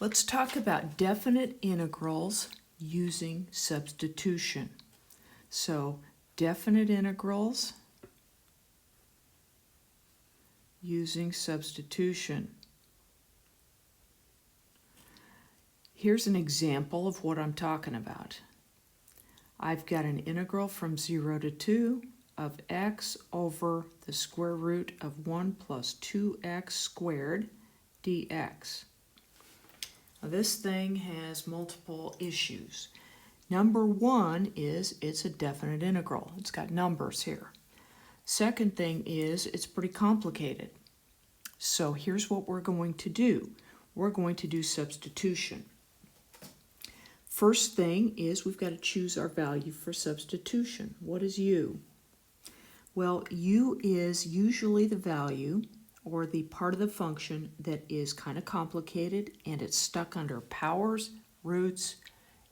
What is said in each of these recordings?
Let's talk about definite integrals using substitution. So, definite integrals using substitution. Here's an example of what I'm talking about. I've got an integral from 0 to 2 of x over the square root of 1 plus 2x squared dx. Now, this thing has multiple issues. Number one is it's a definite integral. It's got numbers here. Second thing is it's pretty complicated. So here's what we're going to do. We're going to do substitution. First thing is we've got to choose our value for substitution. What is u? Well, u is usually the value or the part of the function that is kind of complicated and it's stuck under powers, roots,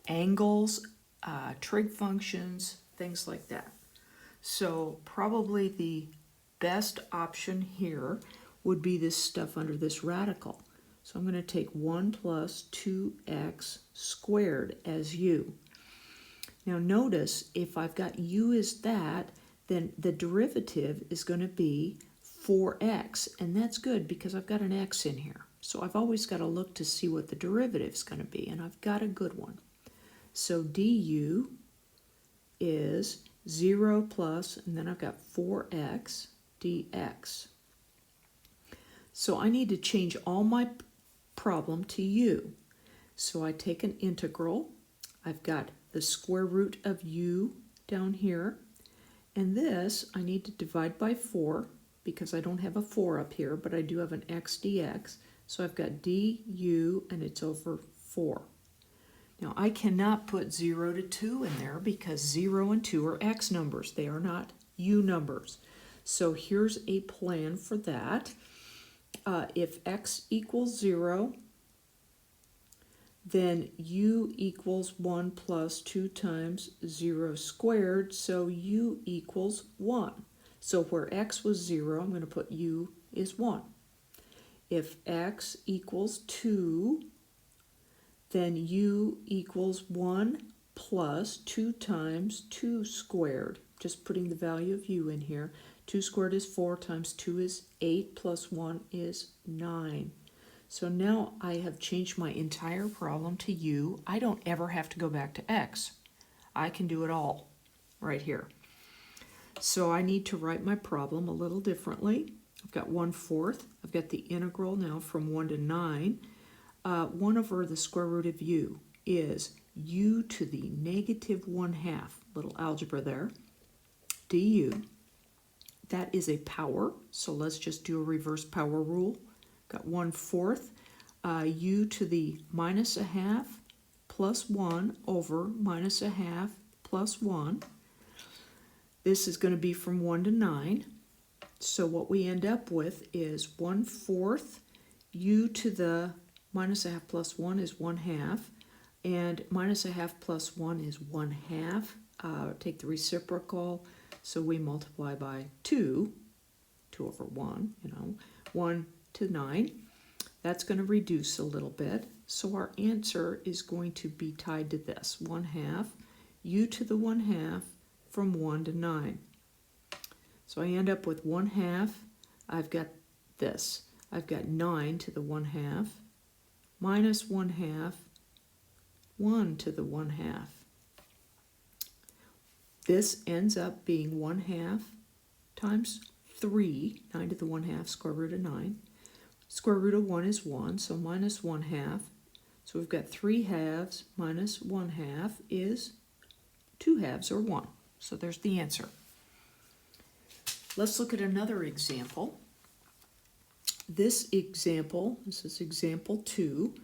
angles, trig functions, things like that. So probably the best option here would be this stuff under this radical. So I'm going to take 1 plus 2x squared as u. Now notice if I've got u as that, then the derivative is going to be 4x, and that's good because I've got an x in here. So I've always got to look to see what the derivative is going to be, and I've got a good one. So du is 0 plus, and then I've got 4x dx. So I need to change all my problem to u. So I take an integral. I've got the square root of u down here, and this I need to divide by 4 because I don't have a 4 up here, but I do have an x dx. So I've got du, and it's over 4. Now I cannot put 0 to 2 in there because 0 and 2 are x numbers. They are not u numbers. So here's a plan for that. If x equals 0, then u equals 1 plus 2 times 0 squared, so u equals 1. So where x was 0, I'm going to put u is 1. If x equals 2, then u equals 1 plus 2 times 2 squared. Just putting the value of u in here. 2 squared is 4 times 2 is 8 plus 1 is 9. So now I have changed my entire problem to u. I don't ever have to go back to x. I can do it all right here. So I need to write my problem a little differently. I've got 1/4. I've got the integral now from 1 to 9. 1 over the square root of u is u to the negative 1/2. Little algebra there. Du. That is a power, so let's just do a reverse power rule. Got 1/4 u to the minus 1/2 plus 1 over minus 1/2 plus 1. This is going to be from 1 to 9. So what we end up with is 1/4 u to the minus 1/2 plus 1 is 1/2, and minus 1/2 plus 1 is 1/2. Take the reciprocal, so we multiply by 2 over 1, 1 to 9. That's going to reduce a little bit, so our answer is going to be tied to this, 1/2 u to the 1/2 from 1 to 9. So I end up with 1/2. I've got this. I've got 9 to the 1/2 minus 1/2, 1 to the 1/2. This ends up being 1/2 times 3, 9 to the 1/2, square root of 9. Square root of 1 is 1, so minus 1/2. So we've got 3 halves minus 1/2 is 2 halves, or 1. So there's the answer. Let's look at another example. This is example 2.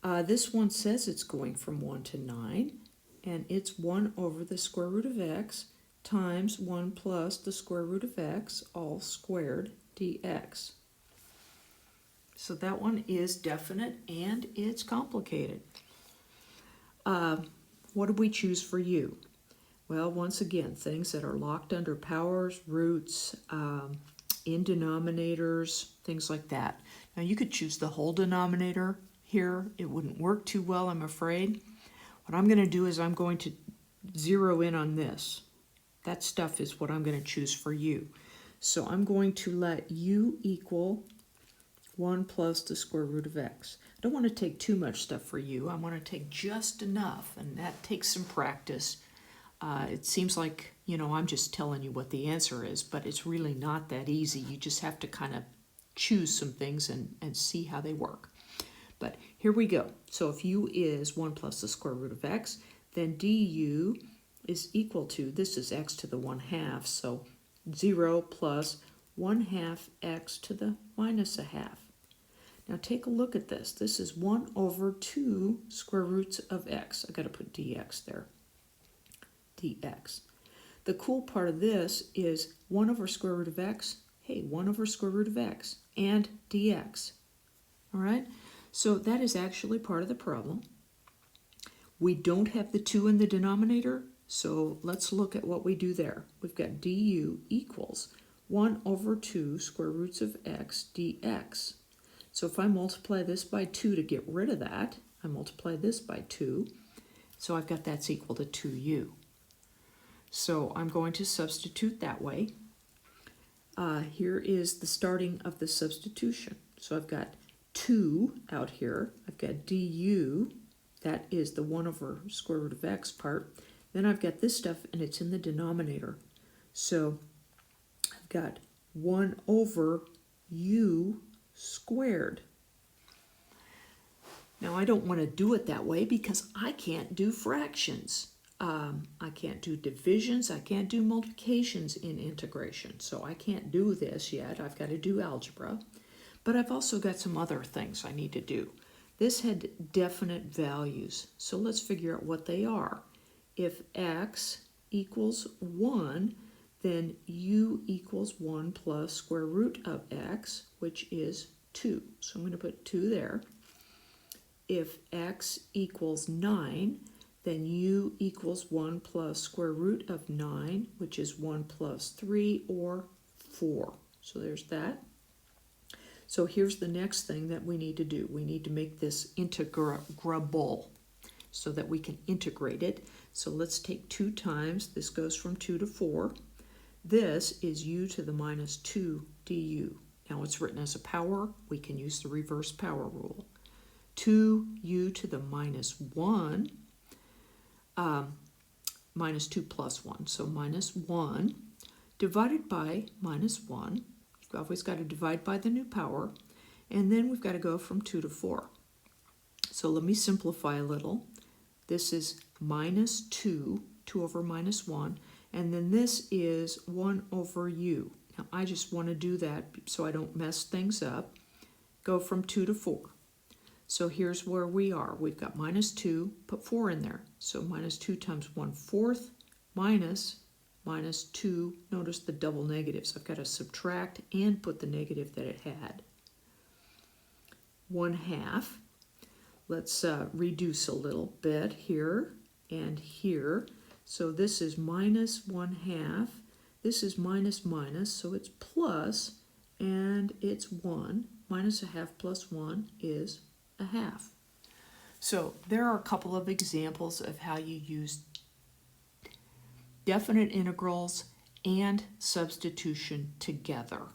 This one says it's going from 1 to 9, and it's 1 over the square root of x times 1 plus the square root of x, all squared, dx. So that one is definite, and it's complicated. What do we choose for u? Well, once again, things that are locked under powers, roots, in denominators, things like that. Now you could choose the whole denominator here, it wouldn't work too well, I'm afraid. What I'm going to do is I'm going to zero in on this. That stuff is what I'm going to choose for u. So I'm going to let u equal 1 plus the square root of x. I don't want to take too much stuff for u. I want to take just enough, and that takes some practice. It seems like, I'm just telling you what the answer is, but it's really not that easy. You just have to kind of choose some things and see how they work. But here we go. So if u is 1 plus the square root of x, then du is equal to, this is x to the 1/2, so 0 plus 1/2 x to the minus 1/2. Now take a look at this. This is 1 over 2 square roots of x. I've got to put dx there. dx. The cool part of this is 1 over square root of x. Hey, 1 over square root of x and dx. All right? So that is actually part of the problem. We don't have the 2 in the denominator, so let's look at what we do there. We've got du equals 1 over 2 square roots of x dx. So if I multiply this by 2 to get rid of that, I multiply this by 2, so I've got that's equal to 2u. So I'm going to substitute that way. Here is the starting of the substitution. So I've got 2 out here. I've got du, that is the 1 over square root of x part. Then I've got this stuff, and it's in the denominator. So I've got 1 over u squared. Now I don't want to do it that way because I can't do fractions. I can't do divisions, I can't do multiplications in integration, so I can't do this yet. I've got to do algebra, but I've also got some other things I need to do. This had definite values, so let's figure out what they are. If x equals 1, then u equals 1 plus square root of x, which is 2. So I'm going to put 2 there. If x equals 9, then u equals 1 plus square root of 9, which is 1 plus 3, or 4. So there's that. So here's the next thing that we need to do. We need to make this integrable so that we can integrate it. So let's take 2 times. This goes from 2 to 4. This is u to the minus 2 du. Now it's written as a power. We can use the reverse power rule. 2u to the minus 1, minus 2 plus 1, so minus 1, divided by minus 1. We've always got to divide by the new power, and then we've got to go from 2 to 4. So let me simplify a little. This is minus 2, 2 over minus 1, and then this is 1 over u. Now I just want to do that so I don't mess things up. Go from 2 to 4. So here's where we are. We've got minus 2, put 4 in there. So minus 2 times 1/4 minus 2. Notice the double negatives. I've got to subtract and put the negative that it had. 1/2. Let's reduce a little bit here and here. So this is minus 1/2. This is minus minus, so it's plus, and it's 1. Minus 1/2 plus 1 is 1/2. So there are a couple of examples of how you use definite integrals and substitution together.